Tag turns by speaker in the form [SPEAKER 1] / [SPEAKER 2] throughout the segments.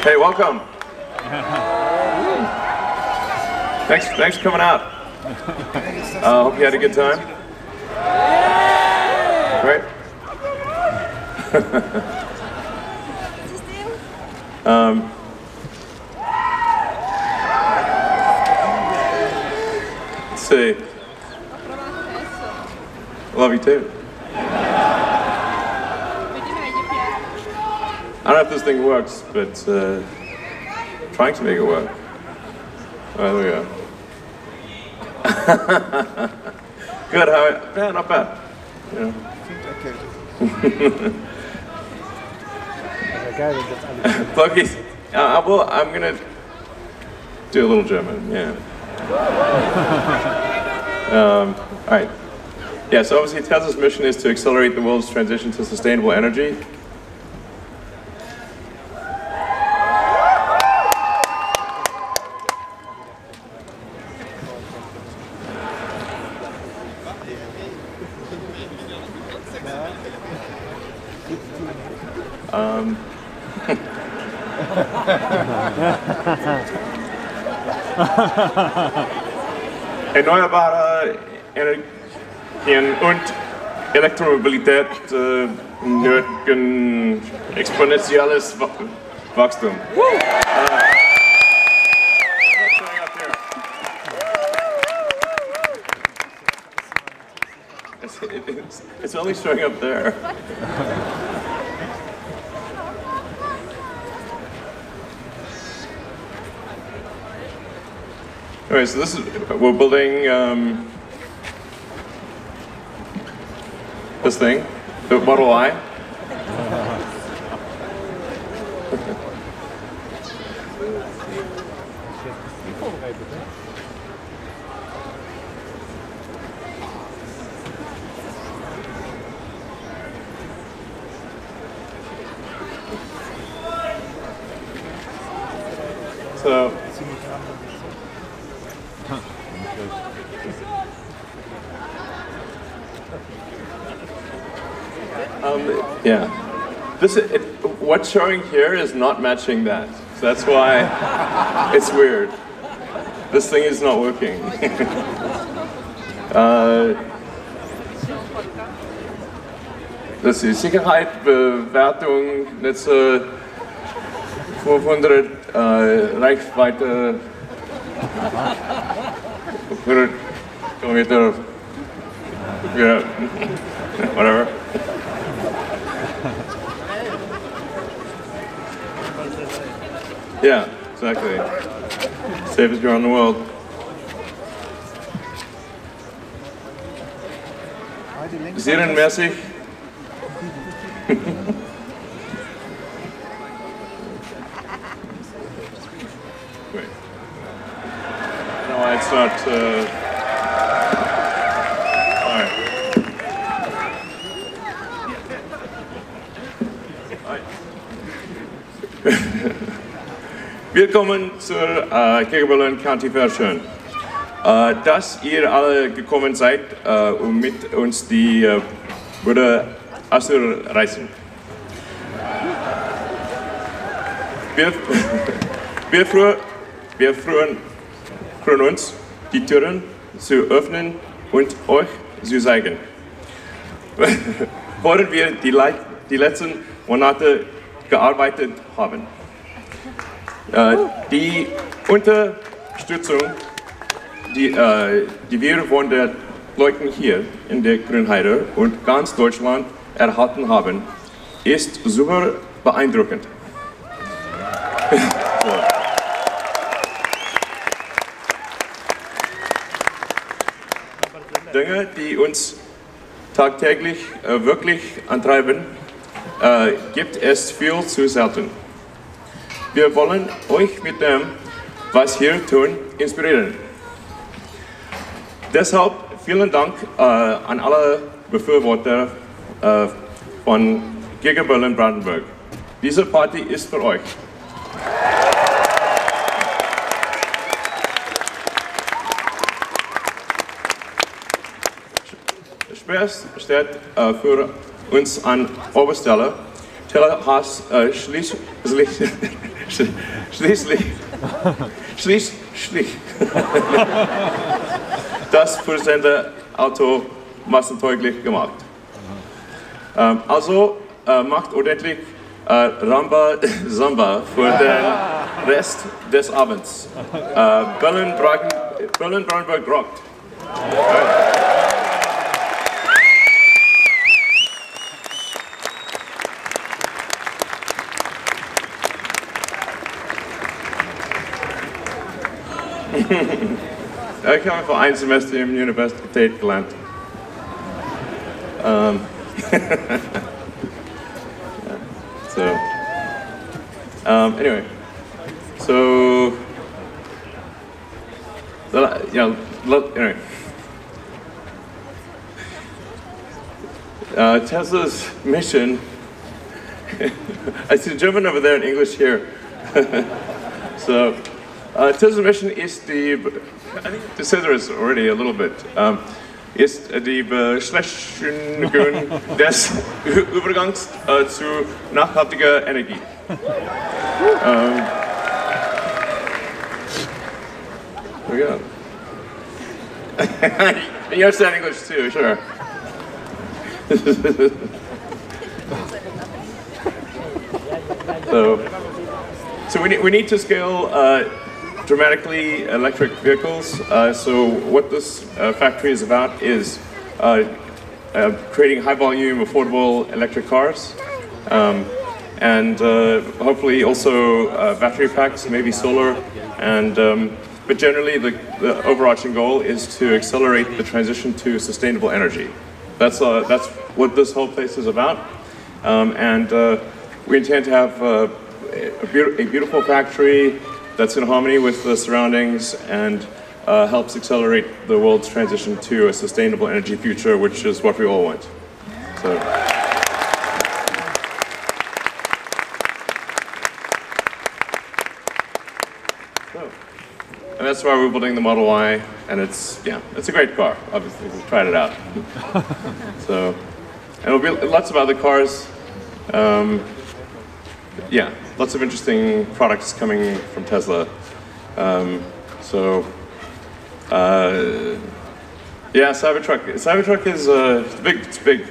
[SPEAKER 1] Hey, welcome. Thanks for coming out. Hope you had a good time. Great. Let's see. Love you too. I don't know if this thing works, but trying to make it work. There we go. Good, yeah, not bad. You know. Focus. I'm gonna do a little German, yeah. Alright. Yeah, so obviously Tesla's mission is to accelerate the world's transition to sustainable energy. Erneuerbare Energien und Elektromobilität nötigen exponentielles Wachstum. It's only showing up there. Alright, so we're building this thing, the Model Y. So. Yeah, what's showing here is not matching that, so that's why it's weird. This thing is not working. Das ist Sicherheit, Bewertung, Netze, 500 Reichweite, 100 Kilometer, yeah, whatever. Yeah, exactly. Safest car in the world. Serienmäßig. Wait. No, it's not. All right. Willkommen zur Berlin County Fair schön. Dass ihr alle gekommen seid, um mit uns die Bude auszureißen. Wir freuen uns, die Türen zu öffnen und euch zu zeigen, woran wir die letzten Monate gearbeitet haben. Die Unterstützung, die wir von den Leuten hier in der Grünheide und ganz Deutschland erhalten haben, ist super beeindruckend. So. Dinge, die uns tagtäglich wirklich antreiben, gibt es viel zu selten. Wir wollen euch mit dem, was wir tun, inspirieren. Deshalb vielen Dank an alle Befürworter von Giga Berlin Brandenburg. Diese Party ist für euch. Spaß steht für uns an oberster Stelle. Teller has das versende Auto massentauglich gemacht. Also macht ordentlich Ramba Samba für den Rest des Abends. Berlin-Brandenburg rockt. Ich habe vor ein Semester in der Universität gelernt. Anyway, so anyway, Tesla's mission. I see German over there and English here. So Tesla's mission is I think the Caesar is already a little bit. Ist die Beschleunigung des Übergangs zu nachhaltiger Energie. There we go. You understand English too, sure. So we need to scale dramatically electric vehicles. So what this factory is about is creating high volume, affordable electric cars. And hopefully also battery packs, maybe solar, and but generally the overarching goal is to accelerate the transition to sustainable energy. That's what this whole place is about, and we intend to have a beautiful factory that's in harmony with the surroundings and helps accelerate the world's transition to a sustainable energy future, which is what we all want. So. And that's why we're building the Model Y, and it's a great car. Obviously, we've tried it out. So, and there'll be lots of other cars. Lots of interesting products coming from Tesla. Cybertruck. Cybertruck is big. It's big.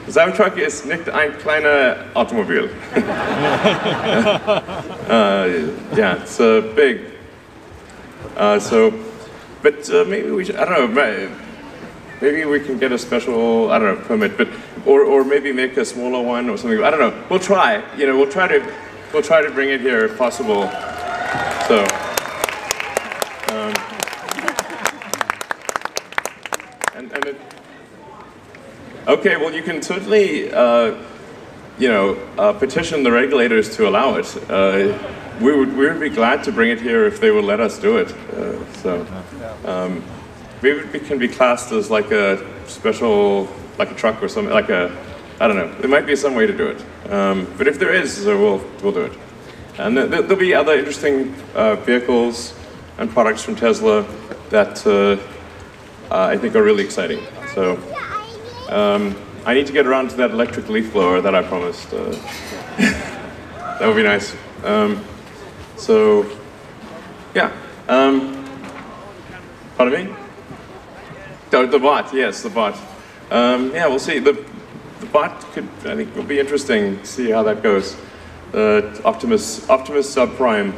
[SPEAKER 1] Cybertruck ist nicht ein kleiner Automobil. It's big. Maybe we should, I don't know, maybe we can get a special, permit, or maybe make a smaller one or something. I don't know. We'll try. We'll try to bring it here if possible. So. Okay, well, you can certainly, petition the regulators to allow it. We would be glad to bring it here if they would let us do it. Maybe it can be classed as like a special, like a truck or something, I don't know. There might be some way to do it. But if there is, we'll do it. And there'll be other interesting vehicles and products from Tesla that I think are really exciting. So. I need to get around to that electric leaf blower that I promised. That would be nice. Pardon me? The bot, yes, the bot. We'll see. The bot I think, will be interesting to see how that goes. Optimus subprime.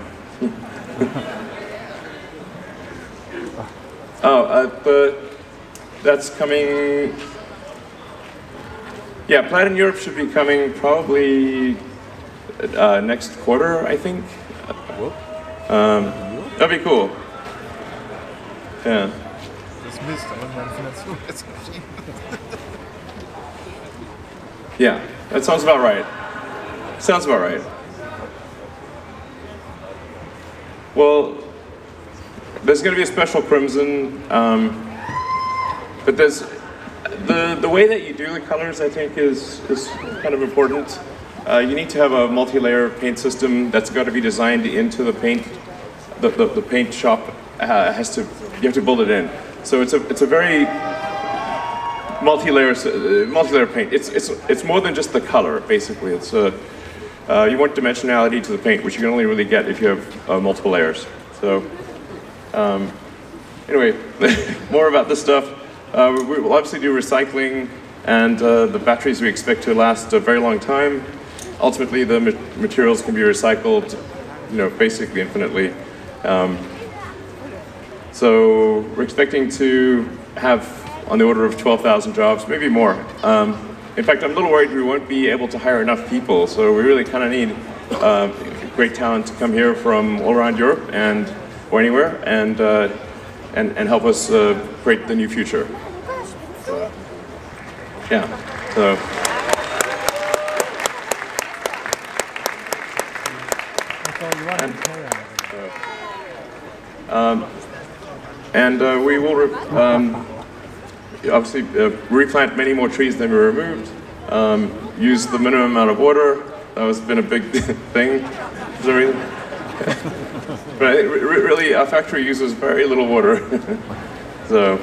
[SPEAKER 1] That's coming. Yeah, Plaid in Europe should be coming probably next quarter, I think. That'd be cool. Yeah. Yeah, that sounds about right. Sounds about right. Well, there's going to be a special crimson, but there's the way that you do the colors, I think, is kind of important. You need to have a multi-layer paint system that's got to be designed into the paint. The paint shop you have to build it in. So it's a very multi-layer paint. It's more than just the color, basically. It's you want dimensionality to the paint, which you can only really get if you have multiple layers. So anyway, more about this stuff. We will obviously do recycling, and the batteries we expect to last a very long time. Ultimately, the materials can be recycled, basically infinitely. So we're expecting to have on the order of 12,000 jobs, maybe more. In fact, I'm a little worried we won't be able to hire enough people, so we really kind of need great talent to come here from all around Europe or anywhere and help us create the new future. Yeah. So. We will obviously replant many more trees than we removed. Use the minimum amount of water. That has been a big thing for some reason. But I think really our factory uses very little water. So,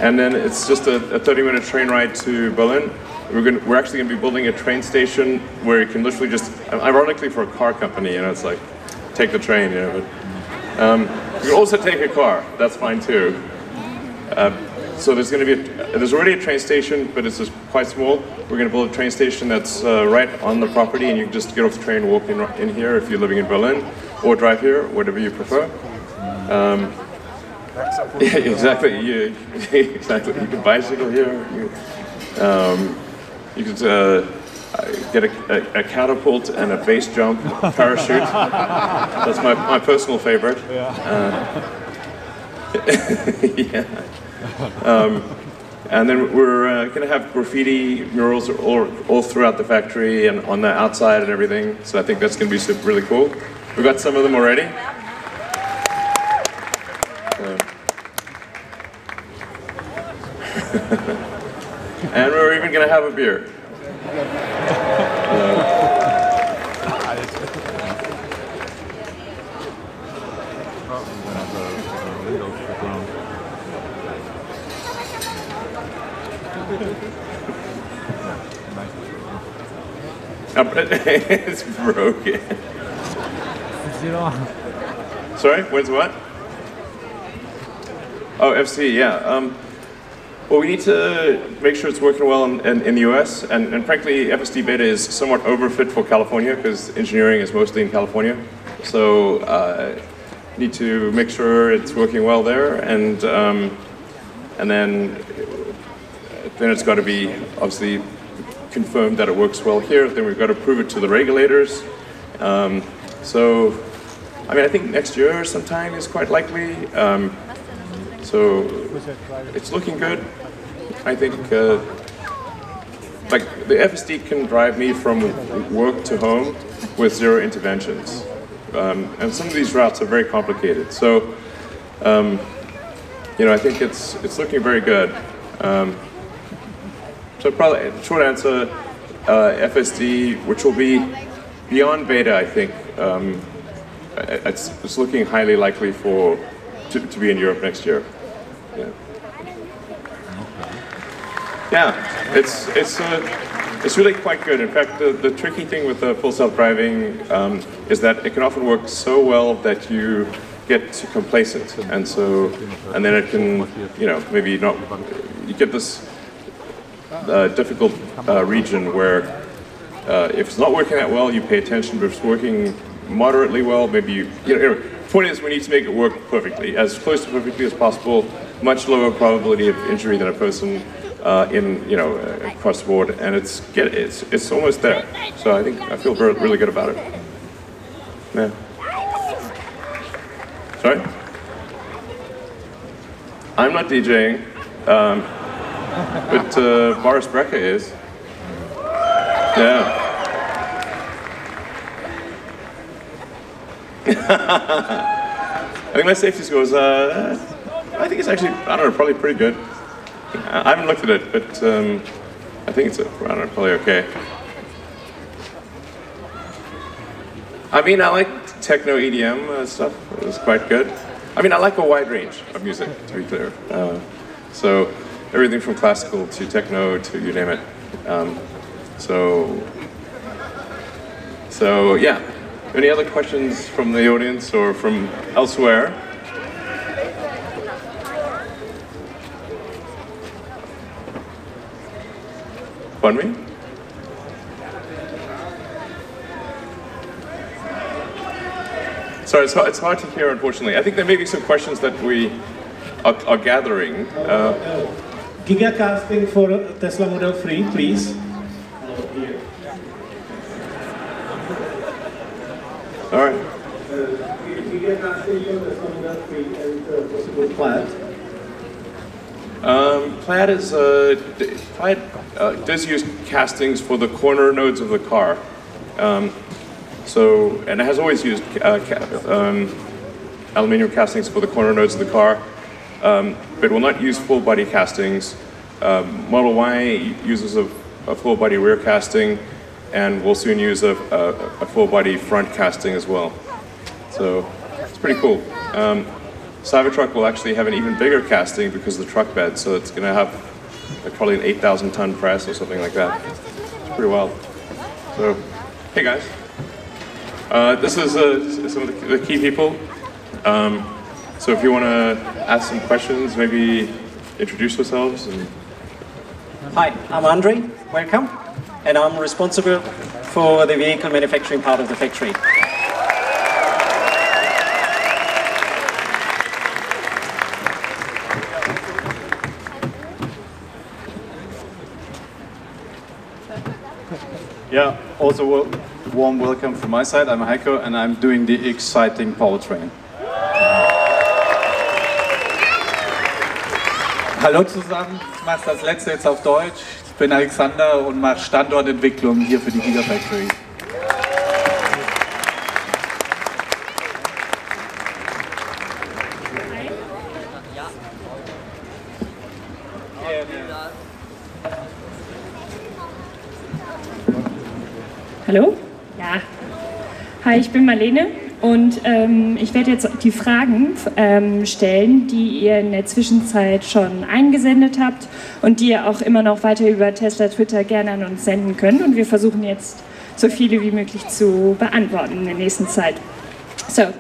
[SPEAKER 1] and then it's just a 30-minute train ride to Berlin. We're actually going to be building a train station where you can literally just, ironically for a car company, it's like, take the train, but you can also take a car, that's fine too. So there's going to be, there's already a train station, but it's just quite small. We're going to build a train station that's right on the property, and you can just get off the train and walk in here if you're living in Berlin, or drive here, whatever you prefer. Yeah, exactly. Exactly. You can bicycle here. You could get a catapult and a base jump parachute. That's my personal favorite. Yeah. And then we're going to have graffiti murals all throughout the factory and on the outside and everything. So I think that's going to be really cool. We've got some of them already. And we're even going to have a beer. It's broken. Sorry, when's what? Oh, FC, yeah. Well, we need to make sure it's working well in the US, and frankly, FSD Beta is somewhat overfit for California because engineering is mostly in California. So, need to make sure it's working well there, and then it's got to be obviously confirmed that it works well here. Then we've got to prove it to the regulators. So, I mean, I think next year sometime is quite likely. So it's looking good. I think like the FSD can drive me from work to home with 0 interventions. And some of these routes are very complicated. So, I think it's looking very good. So probably, short answer, FSD, which will be beyond beta, I think, it's looking highly likely to be in Europe next year. Yeah. Yeah, it's really quite good. In fact, the tricky thing with the full self-driving is that it can often work so well that you get complacent, and then it can, maybe not. You get this difficult region where if it's not working that well, you pay attention. But if it's working moderately well, maybe the point is we need to make it work perfectly, as close to perfectly as possible. Much lower probability of injury than a person across the board, and it's almost there. So I feel really good about it. Yeah. Sorry? I'm not DJing, but Boris Brecker is. Yeah. I think my safety score is, I think it's actually, I don't know, probably pretty good. I haven't looked at it, but I think it's, I don't know, probably okay. I mean, I like techno EDM stuff. It's quite good. I mean, I like a wide range of music, to be clear. So everything from classical to techno to you name it. So yeah. Any other questions from the audience or from elsewhere? Pardon me? Sorry, it's hard to hear, unfortunately. I think there may be some questions that we are gathering.
[SPEAKER 2] Gigacasting for Tesla Model 3, please.
[SPEAKER 1] All right.
[SPEAKER 2] Gigacasting for Tesla Model 3 and possible Plaid.
[SPEAKER 1] Plaid does use castings for the corner nodes of the car. And it has always used aluminum castings for the corner nodes of the car, but will not use full body castings. Model Y uses a full body rear casting, and will soon use a full body front casting as well. So it's pretty cool. Cybertruck will actually have an even bigger casting because of the truck bed, so it's going to have probably an 8,000 ton press or something like that. It's pretty wild. So, hey guys. This is some of the key people. So if you want to ask some questions, maybe introduce yourselves.
[SPEAKER 3] Hi, I'm Andre. Welcome. And I'm responsible for the vehicle manufacturing part of the factory.
[SPEAKER 4] Yeah, also warm welcome from my side. I'm Heiko and I'm doing the exciting powertrain.
[SPEAKER 5] Hallo zusammen, ich mache das letzte jetzt auf Deutsch. Ich bin Alexander und mache Standortentwicklung hier für die Gigafactory.
[SPEAKER 6] Hallo? Ja. Hi, ich bin Marlene und ich werde jetzt die Fragen stellen, die ihr in der Zwischenzeit schon eingesendet habt und die ihr auch immer noch weiter über Tesla Twitter gerne an uns senden könnt. Und wir versuchen jetzt so viele wie möglich zu beantworten in der nächsten Zeit. So,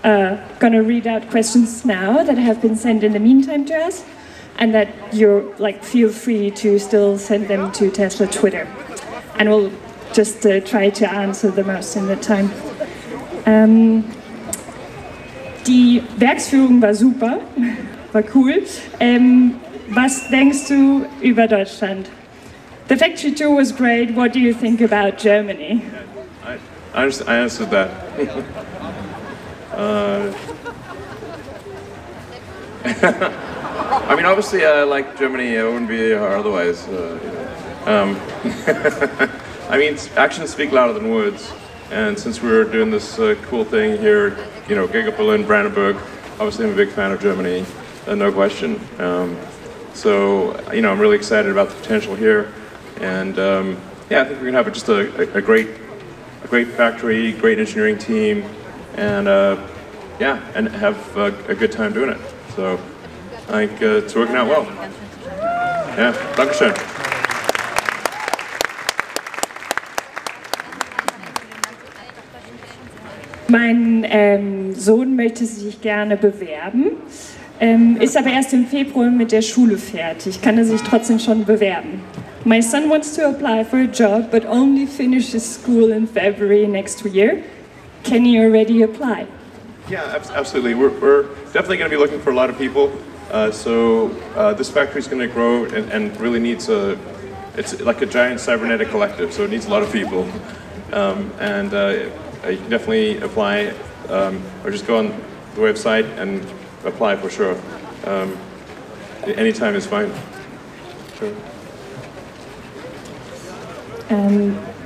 [SPEAKER 6] gonna read out questions now that have been sent in the meantime to us, and that you're feel free to still send them to Tesla Twitter, and we'll just try to answer the most in the time. Die Werksführung war super, war cool. Was denkst du über Deutschland? The factory tour was great. What do you think about Germany?
[SPEAKER 1] I answered that. I mean, obviously, I like Germany. I wouldn't be here otherwise. I mean, actions speak louder than words. And since we're doing this cool thing here, Giga Berlin, Brandenburg, obviously I'm a big fan of Germany, no question. So, I'm really excited about the potential here. And yeah, I think we're gonna have just a great factory, great engineering team, and yeah, and have a good time doing it. So, I think it's working out well. Yeah, Dankeschön.
[SPEAKER 6] Mein Sohn möchte sich gerne bewerben, ist aber erst im Februar mit der Schule fertig. Kann er sich trotzdem schon bewerben? My son wants to apply for a job, but only finishes school in February next year. Can he already apply?
[SPEAKER 1] Yeah, absolutely. We're definitely going to be looking for a lot of people. So this factory is going to grow and really needs it's like a giant cybernetic collective, so it needs a lot of people. You can definitely apply, or just go on the website and apply for sure. Anytime is fine. Sure.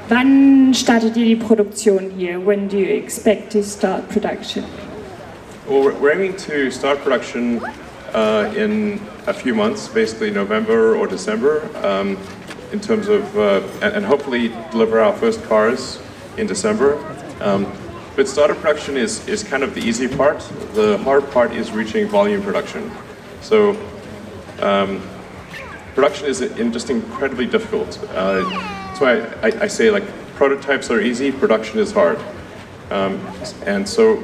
[SPEAKER 6] Wann startet ihr die Produktion hier? When do you expect to start production?
[SPEAKER 1] Well, we're aiming to start production in a few months, basically November or December, in terms of, and hopefully deliver our first cars in December. But startup production is kind of the easy part. The hard part is reaching volume production. So production is just incredibly difficult. That's why I say like prototypes are easy, production is hard. And so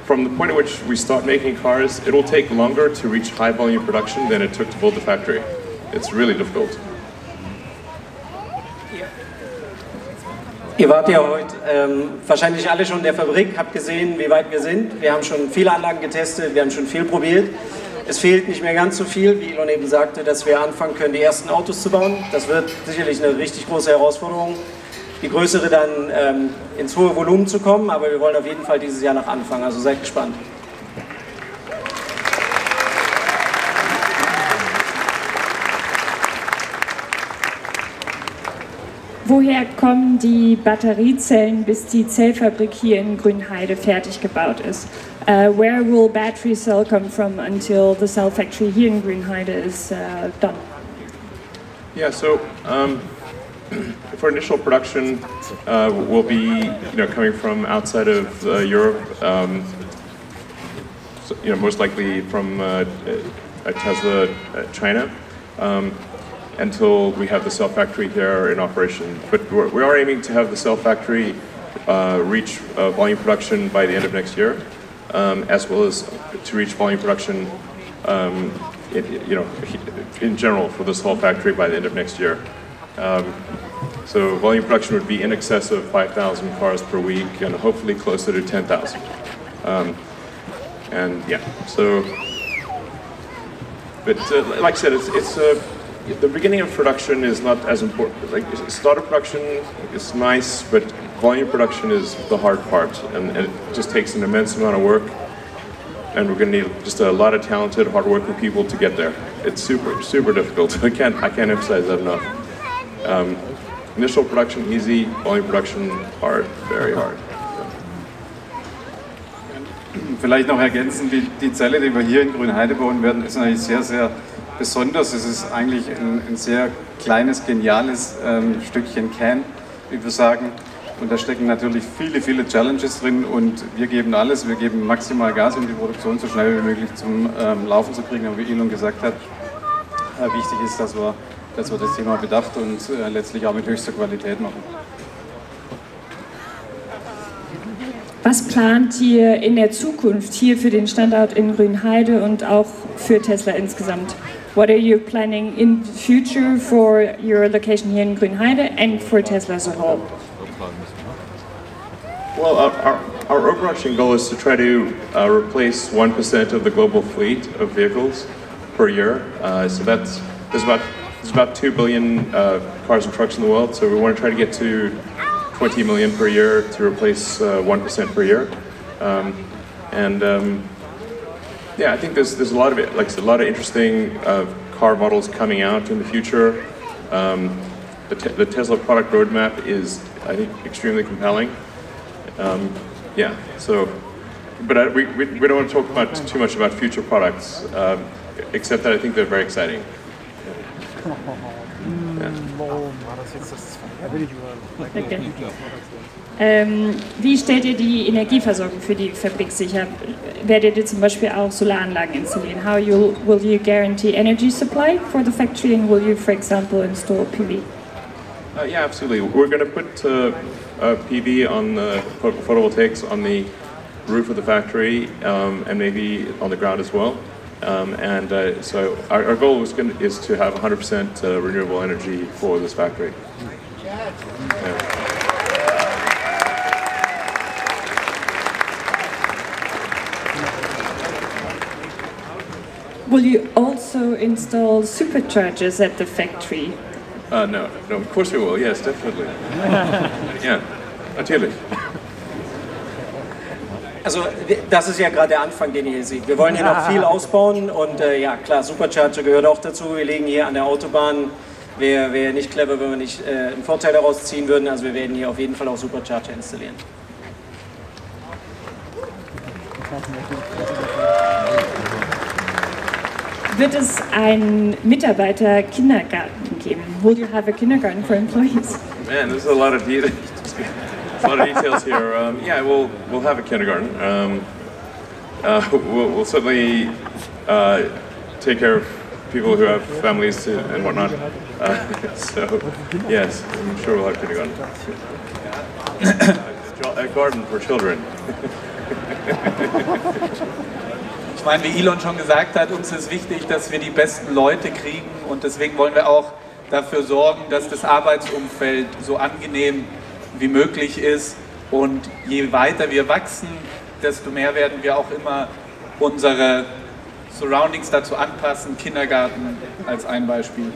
[SPEAKER 1] from the point at which we start making cars, it will take longer to reach high volume production than it took to build the factory. It's really difficult.
[SPEAKER 3] Ihr wart ja heute wahrscheinlich alle schon in der Fabrik, habt gesehen, wie weit wir sind. Wir haben schon viele Anlagen getestet, wir haben schon viel probiert. Es fehlt nicht mehr ganz so viel, wie Elon eben sagte, dass wir anfangen können, die ersten Autos zu bauen. Das wird sicherlich eine richtig große Herausforderung, die größere dann ins hohe Volumen zu kommen, aber wir wollen auf jeden Fall dieses Jahr noch anfangen, also seid gespannt.
[SPEAKER 6] Woher kommen die Batteriezellen, bis die Zellfabrik hier in Grünheide fertig gebaut ist? Where will battery cell come from until the cell factory here in Grünheide is done?
[SPEAKER 1] Yeah, so for initial production, we'll be coming from outside of Europe, so, most likely from Tesla, China. Until we have the cell factory here in operation. But we are aiming to have the cell factory reach volume production by the end of next year, as well as to reach volume production, in general for this whole factory by the end of next year. So volume production would be in excess of 5,000 cars per week, and hopefully closer to 10,000. And yeah, so. But like I said, it's the beginning of production is not as important. Like startup production is nice, but volume production is the hard part, and it just takes an immense amount of work. And we're going to need just a lot of talented, hardworking people to get there. It's super difficult. I can't emphasize that enough. Initial production easy, volume production hard, very hard.
[SPEAKER 4] Vielleicht noch ergänzen, die Zelle, die wir hier in Grünheide bauen werden, ist natürlich sehr, sehr besonders. Es ist eigentlich ein sehr kleines, geniales Stückchen Can, wie wir sagen. Und da stecken natürlich viele, viele Challenges drin und wir geben alles, wir geben maximal Gas, um die Produktion so schnell wie möglich zum Laufen zu kriegen. Aber wie Elon gesagt hat, wichtig ist, dass wir das Thema bedacht und letztlich auch mit höchster Qualität machen.
[SPEAKER 6] Was plant ihr in der Zukunft hier für den Standort in Grünheide und auch für Tesla insgesamt? What are you planning in the future for your location here in Grünheide and for Tesla as a whole?
[SPEAKER 1] Well, our overarching goal is to try to replace 1% of the global fleet of vehicles per year. So there's about 2 billion cars and trucks in the world. So we want to try to get to 20 million per year to replace 1% per year. Yeah, I think there's a lot of it, like a lot of interesting car models coming out in the future. The Tesla product roadmap is, I think, extremely compelling. Yeah, so, but we don't want to talk too much about future products, except that I think they're very exciting.
[SPEAKER 6] Wie stellt ihr die Energieversorgung für die Fabrik sicher? Werdet ihr zum Beispiel auch Solaranlagen installieren? Will you guarantee energy supply for the factory, and will you, for example, install PV?
[SPEAKER 1] Yeah, absolutely. We're going to put PV on the photovoltaics on the roof of the factory and maybe on the ground as well. So our goal is to have 100% renewable energy for this factory. Yeah.
[SPEAKER 6] Will you also install superchargers at the factory?
[SPEAKER 1] No, of course we will. Yes, definitely. Yeah, natürlich.
[SPEAKER 3] Also das ist ja gerade der Anfang, den ihr hier seht. Wir wollen hier noch viel ausbauen und ja klar, Supercharger gehört auch dazu. Wir liegen hier an der Autobahn. Wäre nicht clever, wenn wir nicht einen Vorteil daraus ziehen würden. Also wir werden hier auf jeden Fall auch Supercharger installieren.
[SPEAKER 6] Wird es einen Mitarbeiter-Kindergarten geben? Will you have a kindergarten for employees?
[SPEAKER 1] Man, there's a lot of details. A lot of details here. Yeah, we'll have a kindergarten. We'll certainly take care of people who have families and whatnot. So, yes, I'm sure we'll have kindergarten. A garden for children.
[SPEAKER 5] Ich meine, wie Elon schon gesagt hat, uns ist wichtig, dass wir die besten Leute kriegen und deswegen wollen wir auch dafür sorgen, dass das Arbeitsumfeld so angenehm wie möglich ist und je weiter wir wachsen, desto mehr werden wir auch immer unsere Surroundings dazu anpassen, Kindergarten als ein Beispiel.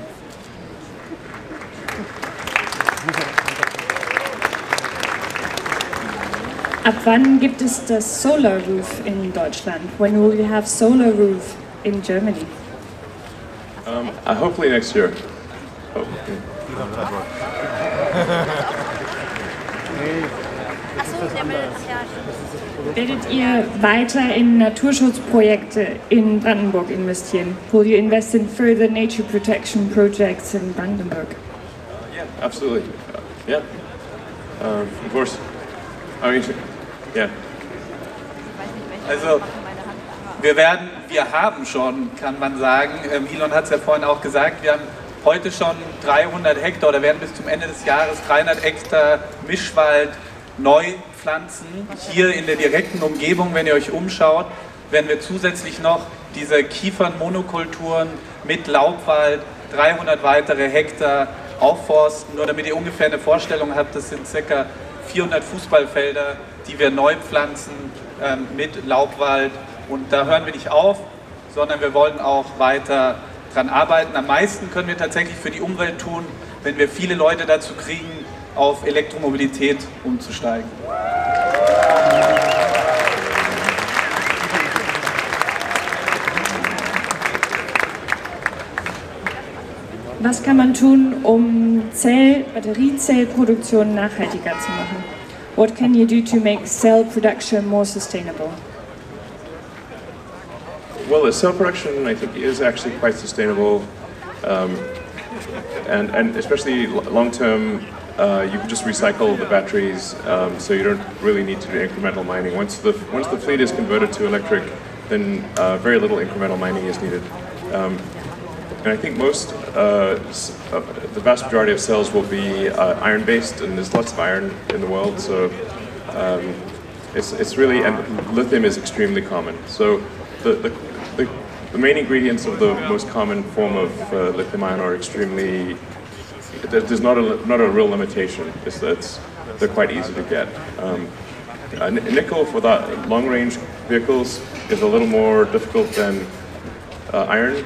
[SPEAKER 6] Ab wann gibt es das Solar Roof in Deutschland? When will you have Solar Roof in Germany?
[SPEAKER 1] Hopefully next year. Oh.
[SPEAKER 6] Werdet ihr weiter in Naturschutzprojekte in Brandenburg investieren? Will you invest in further nature protection projects in Brandenburg?
[SPEAKER 1] Yeah, absolutely. Yeah. Of course. I mean, yeah.
[SPEAKER 5] Also wir haben schon, kann man sagen, Elon hat es ja vorhin auch gesagt, wir haben heute schon 300 Hektar oder werden bis zum Ende des Jahres 300 Hektar Mischwald neu pflanzen. Hier in der direkten Umgebung, wenn ihr euch umschaut, werden wir zusätzlich noch diese Kiefernmonokulturen mit Laubwald, 300 weitere Hektar aufforsten. Nur damit ihr ungefähr eine Vorstellung habt, das sind ca. 400 Fußballfelder, die wir neu pflanzen mit Laubwald. Und da hören wir nicht auf, sondern wir wollen auch weiter dran arbeiten. Am meisten können wir tatsächlich für die Umwelt tun, wenn wir viele Leute dazu kriegen, auf Elektromobilität umzusteigen.
[SPEAKER 6] Was kann man tun, um Batteriezellproduktion nachhaltiger zu machen? What can you do to make cell production more sustainable?
[SPEAKER 1] Well, the cell production, I think, is actually quite sustainable, and especially long-term, you can just recycle the batteries, so you don't really need to do incremental mining. Once the fleet is converted to electric, then very little incremental mining is needed. And I think the vast majority of cells will be iron-based, and there's lots of iron in the world, so it's really, and lithium is extremely common. So the main ingredients of the most common form of lithium-ion are extremely, there's not a real limitation. They're quite easy to get. Nickel for the long-range vehicles is a little more difficult than iron.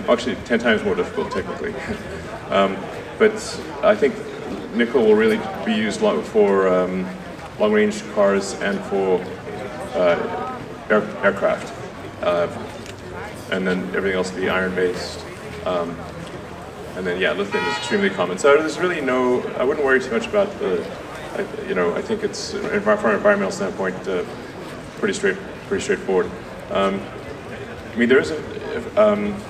[SPEAKER 1] Actually 10 times more difficult technically. But I think nickel will really be used for long-range cars and for aircraft. And then everything else will be iron-based. And then, yeah, lithium is extremely common. So there's really I wouldn't worry too much about I think it's, from an environmental standpoint, pretty straightforward. I mean, there is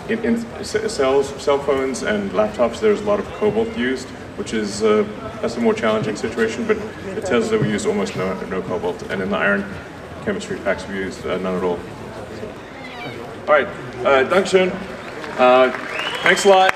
[SPEAKER 1] in cell phones and laptops, there's a lot of cobalt used, which is that's a more challenging situation, but it tells us that we use almost no cobalt, and in the iron chemistry packs we use none at all. All right, Dankeschön. Thanks a lot.